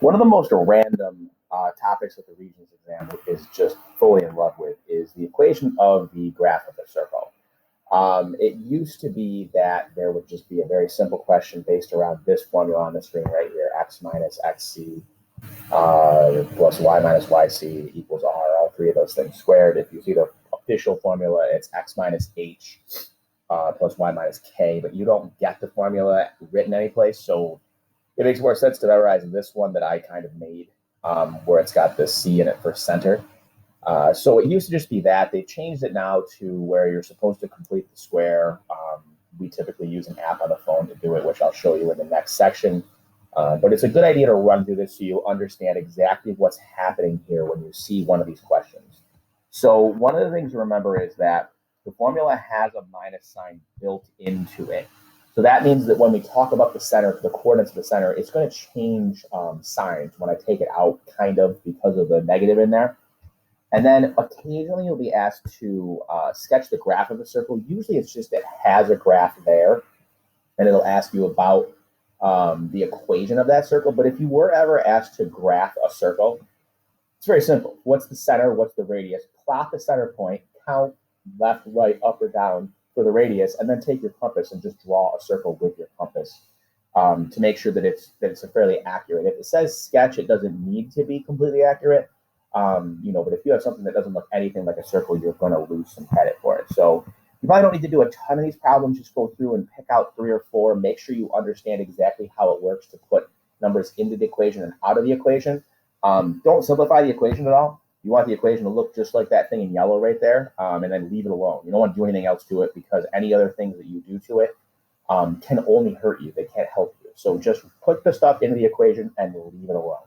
One of the most random topics that the Regents exam is just fully in love with is the equation of the graph of a circle. It used to be that there would just be a very simple question based around this formula on the screen right here: x minus xc plus y minus yc equals r. All three of those things squared. If you see the official formula, it's x minus h plus y minus k, but you don't get the formula written anyplace. So it makes more sense to memorize this one that I kind of made, where it's got the C in it for center. So it used to just be that. They changed it now to where you're supposed to complete the square. We typically use an app on the phone to do it, which I'll show you in the next section. But it's a good idea to run through this so you understand exactly what's happening here when you see one of these questions. So one of the things to remember is that the formula has a minus sign built into it. So that means that when we talk about the center, the coordinates of the center, it's going to change signs when I take it out, kind of, because of the negative in there. And then occasionally you'll be asked to sketch the graph of a circle. Usually it's just it has a graph there, and it'll ask you about the equation of that circle. But if you were ever asked to graph a circle, it's very simple. What's the center? What's the radius? Plot the center point, count left, right, up, or down for the radius, and then take your compass and just draw a circle with your compass to make sure that it's fairly accurate. If it says sketch, it doesn't need to be completely accurate. But if you have something that doesn't look anything like a circle, you're going to lose some credit for it. So you probably don't need to do a ton of these problems. Just go through and pick out 3 or 4. Make sure you understand exactly how it works to put numbers into the equation and out of the equation. Don't simplify the equation at all. You want the equation to look just like that thing in yellow right there, and then leave it alone. You don't want to do anything else to it, because any other things that you do to it can only hurt you. They can't help you. So just put the stuff into the equation and leave it alone.